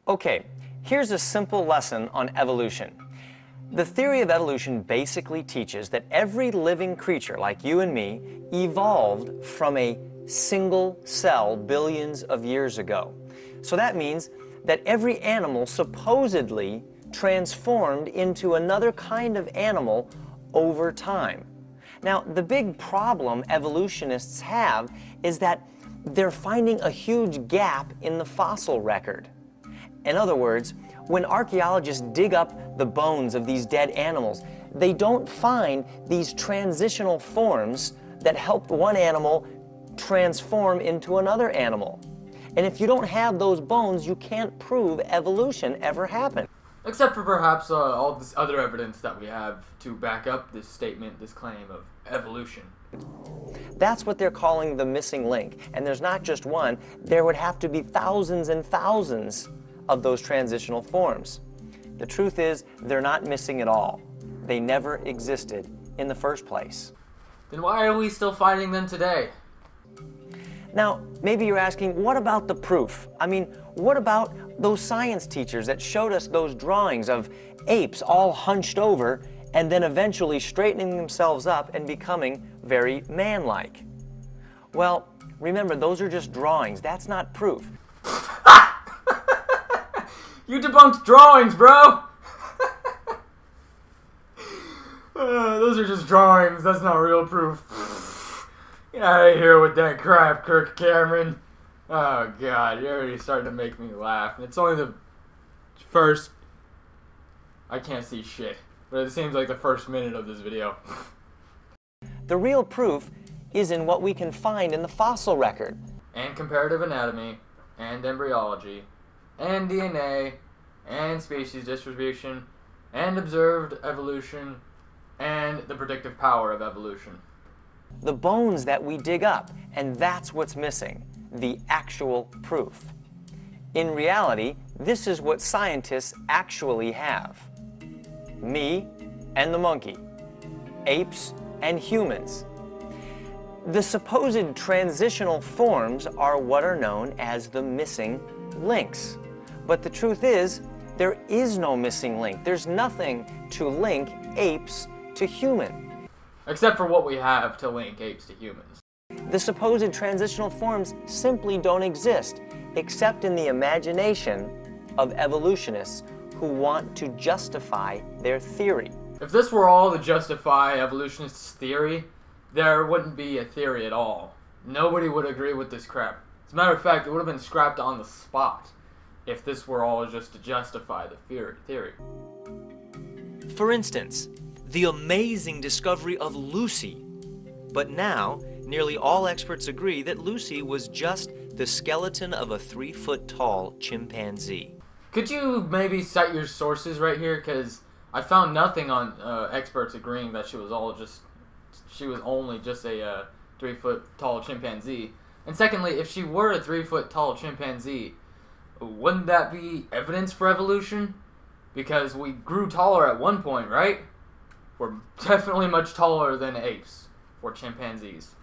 Okay, here's a simple lesson on evolution. The theory of evolution basically teaches that every living creature, like you and me, evolved from a single cell billions of years ago. So that means that every animal supposedly transformed into another kind of animal over time. Now, the big problem evolutionists have is that they're finding a huge gap in the fossil record. In other words, when archaeologists dig up the bones of these dead animals, they don't find these transitional forms that helped one animal transform into another animal. And if you don't have those bones, you can't prove evolution ever happened. Except for perhaps all this other evidence that we have to back up this statement, this claim of evolution. That's what they're calling the missing link. And there's not just one, there would have to be thousands and thousands of those transitional forms. The truth is, they're not missing at all. They never existed in the first place. Then why are we still finding them today? Now, maybe you're asking, what about the proof? I mean, what about those science teachers that showed us those drawings of apes all hunched over and then eventually straightening themselves up and becoming very man-like? Well, remember, those are just drawings. That's not proof. You debunked drawings, bro! Those are just drawings. That's not real proof. Get out of here with that crap, Kirk Cameron. Oh, God. You're already starting to make me laugh. And it's only the first... I can't see shit. But it seems like the first minute of this video. The real proof is in what we can find in the fossil record. And comparative anatomy, and embryology, and DNA, and species distribution, and observed evolution, and the predictive power of evolution. The bones that we dig up, and that's what's missing, the actual proof. In reality, this is what scientists actually have. Me and the monkey, apes and humans. The supposed transitional forms are what are known as the missing links. But the truth is, there is no missing link. There's nothing to link apes to human. Except for what we have to link apes to humans. The supposed transitional forms simply don't exist, except in the imagination of evolutionists who want to justify their theory. If this were all to justify evolutionists' theory, there wouldn't be a theory at all. Nobody would agree with this crap. As a matter of fact, it would have been scrapped on the spot if this were all just to justify the theory. For instance, the amazing discovery of Lucy. But now, nearly all experts agree that Lucy was just the skeleton of a 3-foot-tall chimpanzee. Could you maybe cite your sources right here? Because I found nothing on experts agreeing that she was only just a 3-foot-tall chimpanzee. And secondly, if she were a 3-foot-tall chimpanzee, wouldn't that be evidence for evolution? Because we grew taller at one point, right? We're definitely much taller than apes or chimpanzees.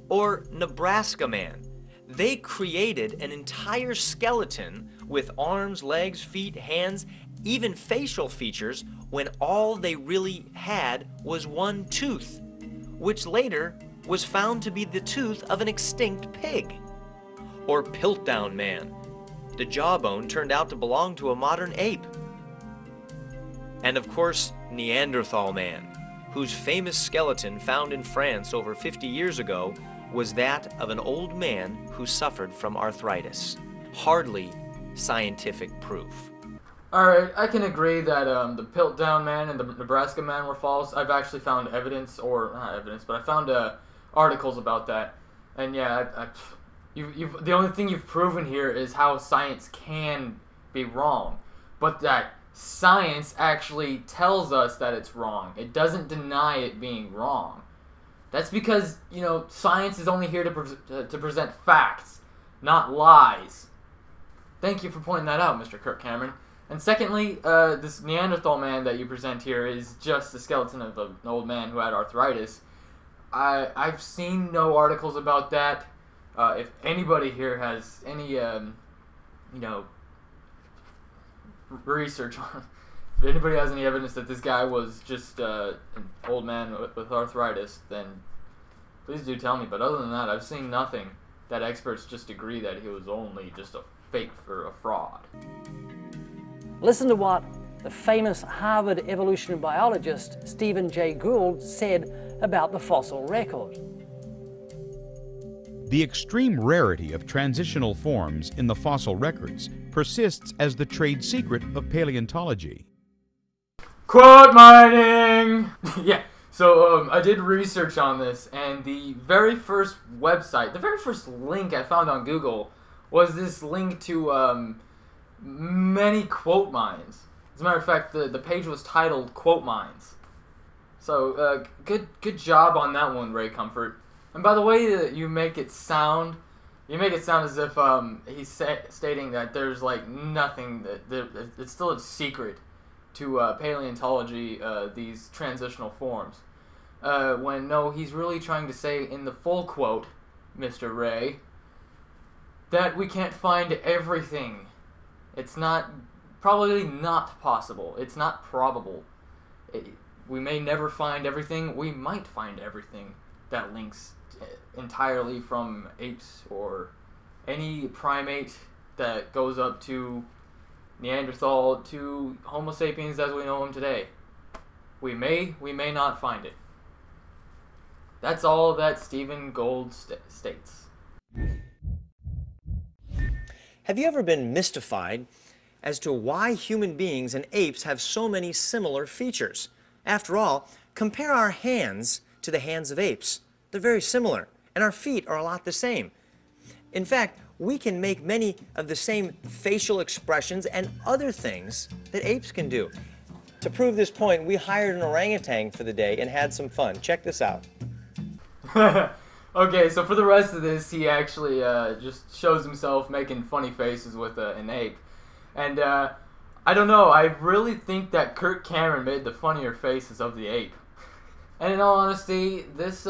Or Nebraska Man. They created an entire skeleton with arms, legs, feet, hands, even facial features when all they really had was one tooth, which later was found to be the tooth of an extinct pig. Or Piltdown Man. The jawbone turned out to belong to a modern ape. And of course, Neanderthal Man, whose famous skeleton found in France over 50 years ago was that of an old man who suffered from arthritis. Hardly scientific proof. Alright, I can agree that the Piltdown Man and the Nebraska Man were false. I've actually found evidence, or not evidence, but I found articles about that. And yeah, the only thing you've proven here is how science can be wrong. But that science actually tells us that it's wrong. It doesn't deny it being wrong. That's because, you know, science is only here to present facts, not lies. Thank you for pointing that out, Mr. Kirk Cameron. And secondly, this Neanderthal Man that you present here is just the skeleton of an old man who had arthritis. I've seen no articles about that. If anybody here has any, you know, research on. If anybody has any evidence that this guy was just an old man with arthritis, then please do tell me. But other than that, I've seen nothing that experts just agree that he was only just a fake or a fraud. Listen to what the famous Harvard evolutionary biologist Stephen Jay Gould said about the fossil record. The extreme rarity of transitional forms in the fossil records persists as the trade secret of paleontology. Quote mining! Yeah, so I did research on this, and the very first website, the very first link I found on Google was this link to many quote mines. As a matter of fact, the page was titled Quote Mines. So, good job on that one, Ray Comfort. And by the way that you make it sound as if he's stating that there's like nothing, that it's still a secret to paleontology, these transitional forms. When no, he's really trying to say in the full quote, Mr. Ray, that we can't find everything. It's probably not possible. It's not probable. We may never find everything. We might find everything that links entirely from apes or any primate that goes up to Neanderthal to Homo sapiens as we know him today. We may not find it. That's all that Stephen Gould states. Have you ever been mystified as to why human beings and apes have so many similar features? After all, compare our hands to the hands of apes. They're very similar, and our feet are a lot the same. In fact, we can make many of the same facial expressions and other things that apes can do. To prove this point, we hired an orangutan for the day and had some fun. Check this out. Okay, so for the rest of this, he actually just shows himself making funny faces with an ape. And I don't know, I really think that Kirk Cameron made the funnier faces of the ape. And in all honesty, this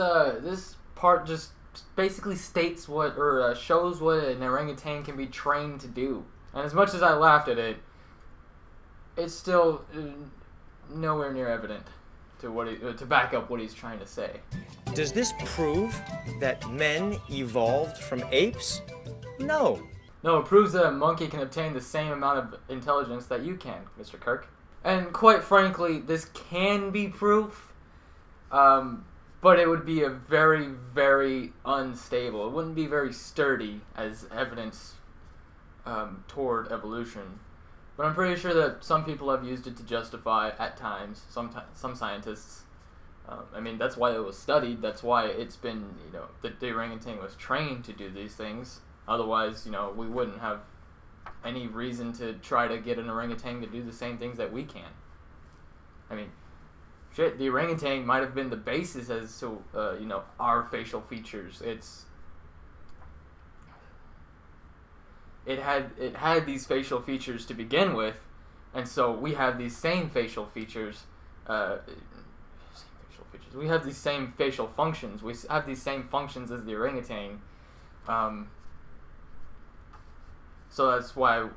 part just basically states what, or shows what an orangutan can be trained to do. And as much as I laughed at it, it's still nowhere near evident to back up what he's trying to say. Does this prove that men evolved from apes? No. No, it proves that a monkey can obtain the same amount of intelligence that you can, Mr. Kirk. And quite frankly, this can be proof, but it would be a very, very unstable. It wouldn't be very sturdy as evidence toward evolution. But I'm pretty sure that some people have used it to justify, at times, some scientists. I mean, that's why it was studied. That's why it's been, the orangutan was trained to do these things. Otherwise, we wouldn't have any reason to try to get an orangutan to do the same things that we can. I mean, shit, the orangutan might have been the basis as to, our facial features. It had these facial features to begin with, and so we have these same facial features. We have these same facial functions. We have these same functions as the orangutan. So that's why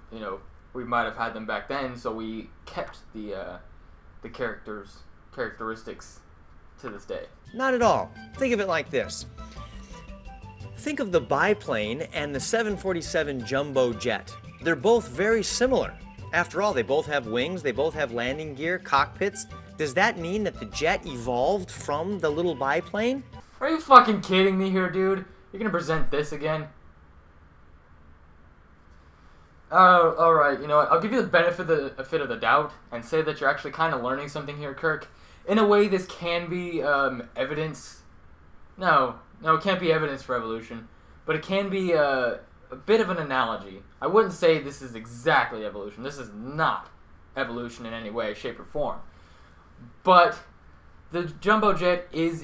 we might have had them back then. So we kept the characteristics to this day. Not at all. Think of it like this. Think of the biplane and the 747 jumbo jet. They're both very similar. After all, they both have wings, they both have landing gear, cockpits. Does that mean that the jet evolved from the little biplane? Are you fucking kidding me here, dude? You're gonna present this again? Oh, alright, you know what? I'll give you the benefit of the doubt and say that you're actually kind of learning something here, Kirk. In a way, this can be evidence. No, it can't be evidence for evolution, but it can be a bit of an analogy. I wouldn't say this is exactly evolution. This is not evolution in any way, shape, or form. But the jumbo jet is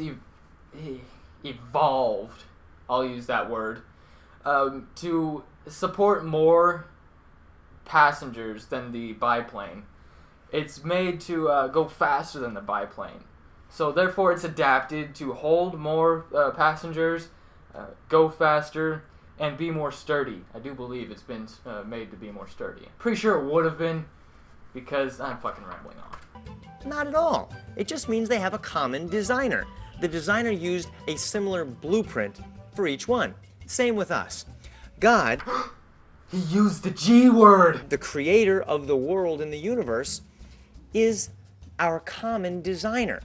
evolved, I'll use that word, to support more passengers than the biplane. It's made to go faster than the biplane. So therefore it's adapted to hold more passengers, go faster, and be more sturdy. I do believe it's been made to be more sturdy. Pretty sure it would have been because I'm fucking rambling on. Not at all. It just means they have a common designer. The designer used a similar blueprint for each one. Same with us. God, He used the G word! the creator of the world and the universe, is our common designer.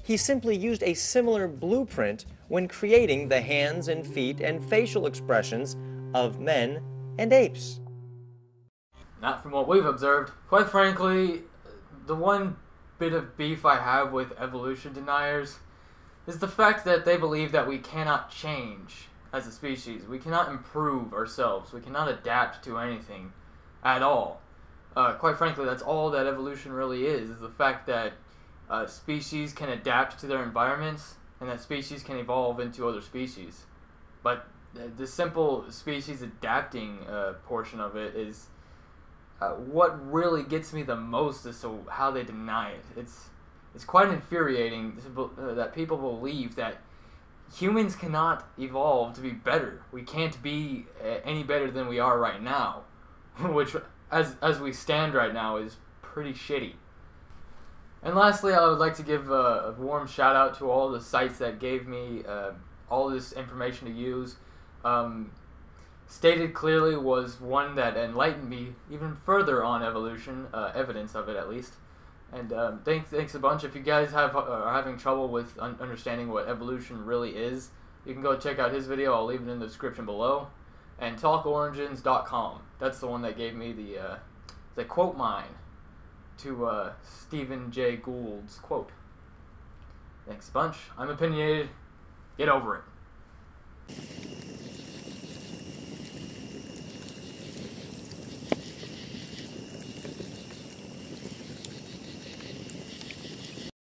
He simply used a similar blueprint when creating the hands and feet and facial expressions of men and apes. Not from what we've observed. Quite frankly, the one bit of beef I have with evolution deniers is the fact that they believe that we cannot change as a species. We cannot improve ourselves. We cannot adapt to anything at all. Quite frankly, that's all that evolution really is the fact that species can adapt to their environments and that species can evolve into other species. But the simple species adapting portion of it is what really gets me the most as to how they deny it. It's quite infuriating that people believe that humans cannot evolve to be better. We can't be any better than we are right now, which, as we stand right now, is pretty shitty. And lastly, I would like to give a warm shout out to all the sites that gave me all this information to use. Stated Clearly was one that enlightened me even further on evolution, evidence of it at least. And thanks a bunch. If you guys are having trouble with understanding what evolution really is, you can go check out his video. I'll leave it in the description below. And talkorigins.com. That's the one that gave me the quote mine to Stephen Jay Gould's quote. Thanks a bunch. I'm opinionated. Get over it.